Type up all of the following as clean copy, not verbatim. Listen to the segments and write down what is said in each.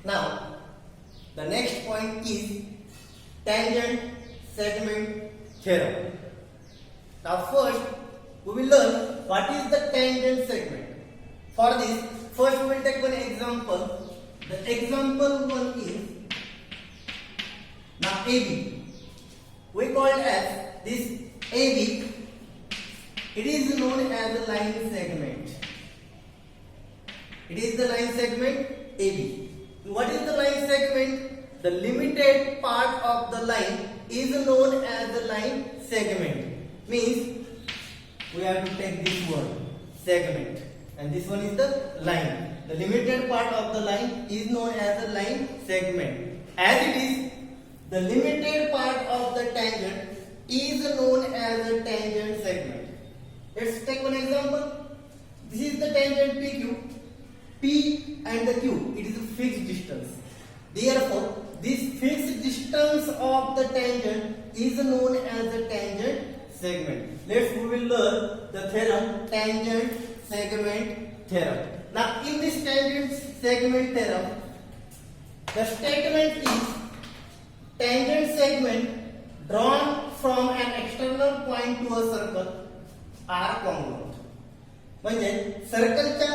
Now the next point is tangent segment theorem. Now first we will learn what is the tangent segment. For this, first we will take one example. The example one is now AB. We call it as this AB. It is known as the line segment. It is the line segment AB. What is the line segment? The limited part of the line is known as the line segment. Means we have to take this word segment, and this one is the line. The limited part of the line is known as the line segment. As it is, the limited part of the tangent is known as the tangent segment. Let's take one example. This is the tangent PQ. P and the Q, it is a fixed distance. Therefore, this fixed distance of the tangent is known as the tangent segment. We will learn the theorem, tangent segment theorem. Now, in this tangent segment theorem, the statement is tangent segment drawn from an external point to a circle are congruent. म्हणजे सर्कलच्या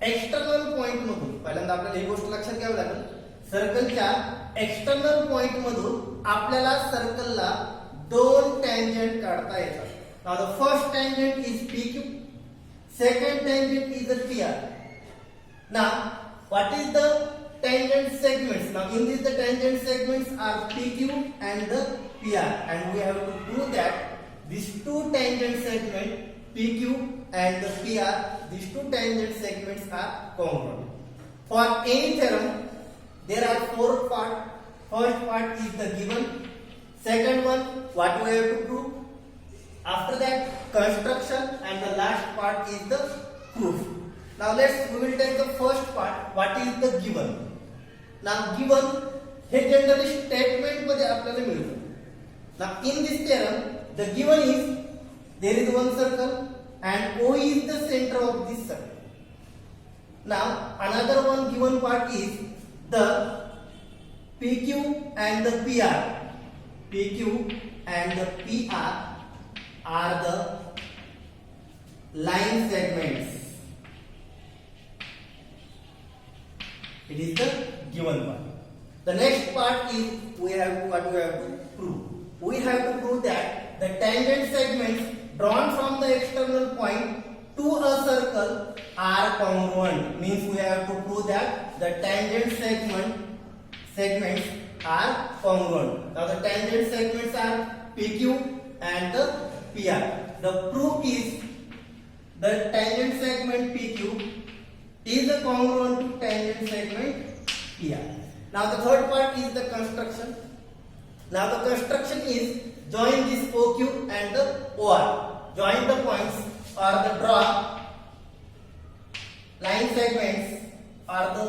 external point मधून पहिल्यांदा आपल्याला ही गोष्ट लक्षात घ्यावी लागेल. सर्कलच्या external point मधून आपल्याला सर्कलला दोन टँजंट काढता येतात. Now the first tangent is PQ, second tangent is the PR. Now what is the tangent segments? Now in this the tangent segments are PQ and the PR, and we have to prove that these two tangent segments PQ and the PR, these two tangent segments are congruent. For any theorem, there are four parts. First part is the given. Second one, what we have to prove. After that, construction, and the last part is the proof. Now we will take the first part. What is the given? Now given हे generally statement मध्ये आपल्याला मिळतं. Now in this theorem, the given is there is one circle and O is the center of this circle. Now another one given part is the PQ and the PR. PQ and the PR are the line segments. It is the given part. The next part is we have to prove. We have to prove that the tangent segments drawn from the external point to a circle are congruent. Means we have to prove that the tangent segments are congruent. Now the tangent segments are PQ and the PR. The proof is the tangent segment PQ is congruent to tangent segment PR. Now the third part is the construction. Now the construction is join this OQ and the OR. Join the points or the draw line segments or the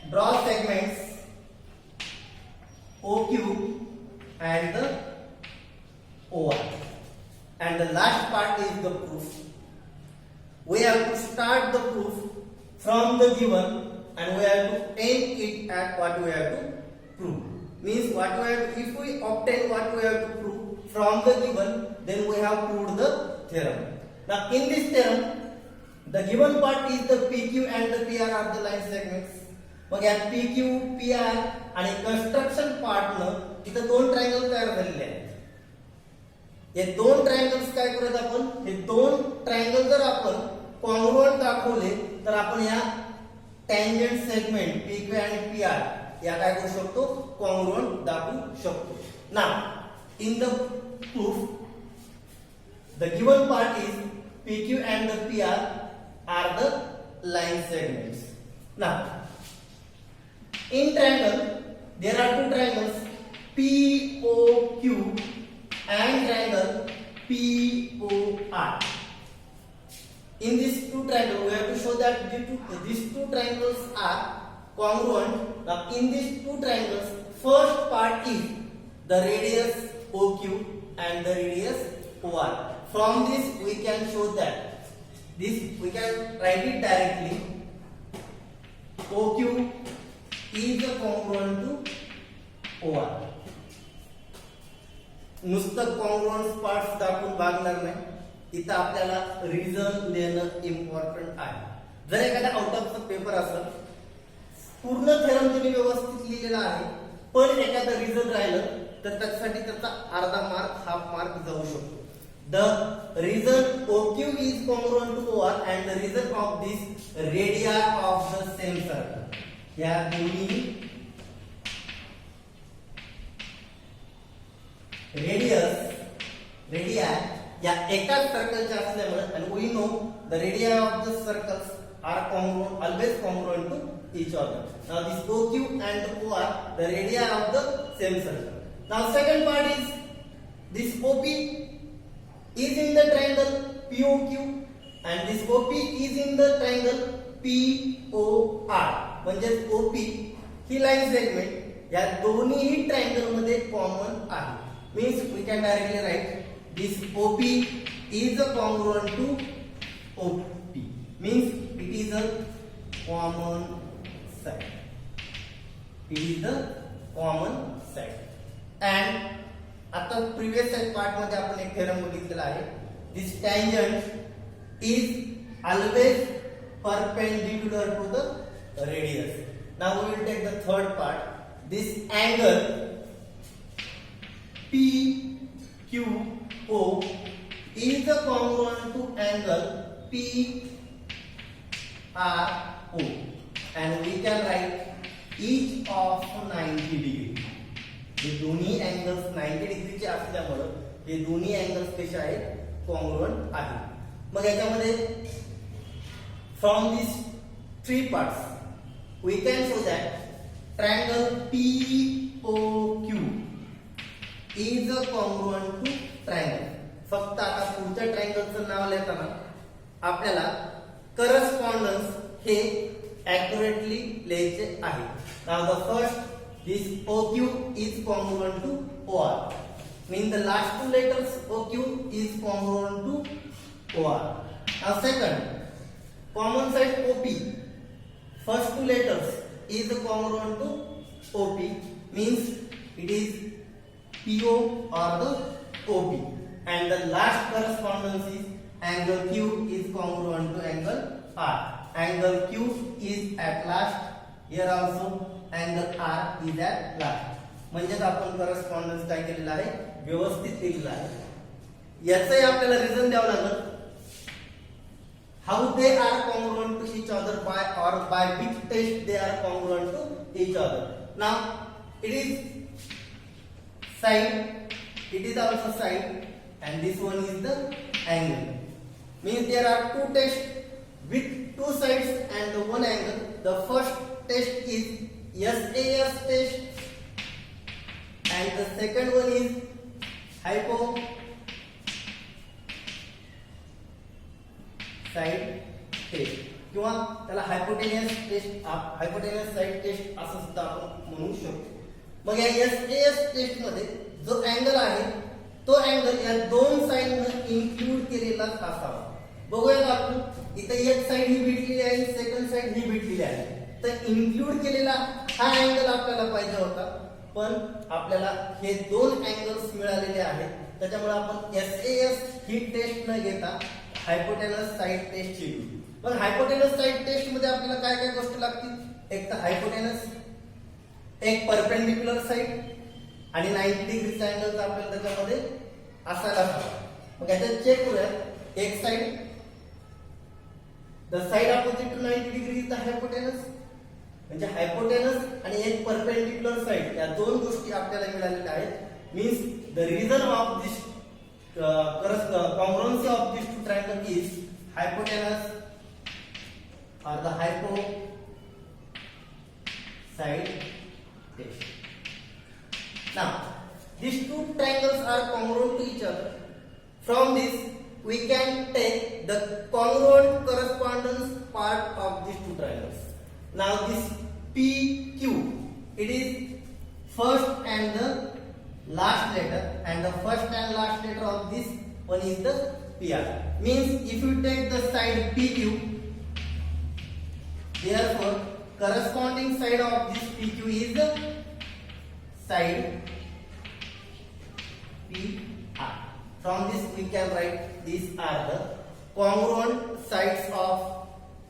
draw segments OQ and the OR. And the last part is the proof. We have to start the proof from the given and we have to end it at what we have to prove. Means what we have to, if we obtain what we have to prove from the given, then we have proved the theorem. Now in this theorem, the given part is the PQ and the PR are the line segments. मग या PQ, PR आणि construction part न इथं दोन triangle तयार झालेले आहेत. हे दोन triangles काय करूयात आपण, हे दोन ट्रायंगल जर आपण कॉन्ग्रुएंट दाखवले तर आपण या टँजंट सेगमेंट PQ आणि PR या काय करू शकतो, कॉन्ग्रुएंट दाखवू शकतो. Now in the proof the given part is PQ and the PR are the line segments. Now in triangle there are two triangles POQ and triangle POR. In these two triangles, we have to show that these two triangles are congruent. Now, in these two triangles, first part is the radius OQ and the radius OR. From this, we can show that this we can write it directly. OQ is congruent to OR. नुसतं कॉन्ग्रुअन्स parts दाखवून भागणार नाही, इथं आपल्याला reason देणं important आहे. जर एखादा out of the paper असेल, पूर्ण थेरम तुम्ही व्यवस्थित लिहिलेला आहे, पण एखादं रिझन राहिलं तर त्याच्यासाठी त्याचा अर्धा मार्क, हाफ मार्क जाऊ शकतो. The reason OQ is congruent to OR and the reason of this radii of the same circle. या दोन्ही radii या एकाच सर्कलच्या असल्यामुळे, and we know the radii of the circles are congruent, always congruent to each other. Now this OQ and OR, the radii of the same circle. Now second part is this OP is in the triangle POQ and this OP is in the triangle POR. म्हणजे OP ही line segment या दोन्ही triangle मध्ये common आहे. Means we can directly write this OP is congruent to OP. Means it is a common side. It is the common side. And आता previous part मध्ये आपण एक थेरम बघितलेला आहे. This tangent is always perpendicular to the radius. Now we will take the third part. This angle PQO is congruent to angle PRO and we can write each of 90 degree. हे दोन्ही angles 90 डिग्रीचे असल्यामुळे हे दोन्ही angles कसे आहेत, congruent आहेत. मग याच्यामध्ये from this three parts we can show that triangle POQ is congruent to triangle. फक्त आता पुढच्या ट्रायंगलचं नाव लिहिताना आपल्याला करस्पॉन्डन्स हे ॲक्युरेटली लिहायचे आहे. नाव the first, this OQ is congruent to OR. Means the last two letters OQ is congruent to OR. Now second, common side OP. First two letters is congruent to OP. Means it is PO or the OP. And the last correspondence is angle Q is congruent to angle R. Angle Q is at last. Here also angle R is at last. म्हणजेच आपण correspondence काय केलेला आहे, व्यवस्थित लिहिलेला आहे. याचंही आपल्याला reason द्यावं लागेल. How they are congruent to each other by और by which test they are congruent to each other. Now it is side, it is also side and this one is the angle. Means there are two tests with two sides and one angle. The first test is SAS test and the second one is hypotenuse test किंवा त्याला hypotenuse test, hypotenuse side test असं सुद्धा आपण म्हणू शकतो. मग या SAS test मध्ये जो अँगल आहे तो अँगल या दोन साइडनं इन्क्लूड केलेला असावा. बघूया आपण इथे एक साइड ही भेटलेली आहे, सेकंड साइड ही भेटलेली आहे. तर इन्क्लूड केलेला हा अँगल आपल्याला पाहिजे होता, पण आपल्याला हे दोन अँगल्स मिळालेले आहेत. त्याच्यामुळे आपण SAS ही टेस्ट न घेता हायपोटेनस साइड टेस्ट घेऊ. पण हायपोटेनस साइड टेस्ट मध्ये आपल्याला काय काय गोष्टी लागतील, एक तर हायपोटेनस, एक परपेंडिक्युलर साइड आणि 90 डिग्रीचा अँगल आपल्याला त्याच्यामध्ये असायला हवा. मग याच्यात चेक करूया. एक side, the side opposite to 90 degree is the hypotenuse, म्हणजे हायपोटेनस आणि एक परपेंडिक्युलर साइड या दोन गोष्टी आपल्याला मिळालेल्या आहेत. Means the reason of this congruency of these two triangles is hypotenuse or the hypo side test. Now these two triangles are congruent to each other. From this we can take the congruent correspondence part of these two triangles. Now this PQ, it is first and the last letter, and the first and last letter of this one is the PR. Means if you take the side PQ, therefore corresponding side of this PQ is side PR. From this we can write these are the congruent sides of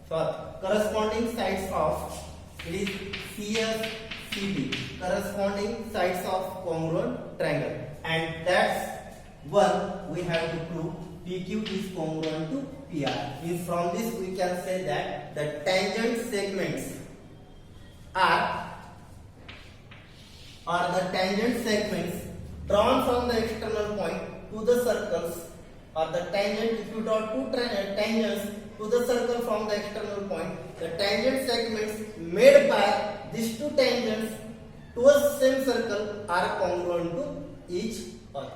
corresponding sides of it is CS CB, corresponding sides of congruent triangle, and that's one we have to prove PQ is congruent to PR. Means from this we can say that the tangent segments are the tangent segments drawn from the external point to the circles, or the tangent, if you draw two tangents to the circle from the external point, the tangent segments made by these two tangents to a same circle are congruent to each other.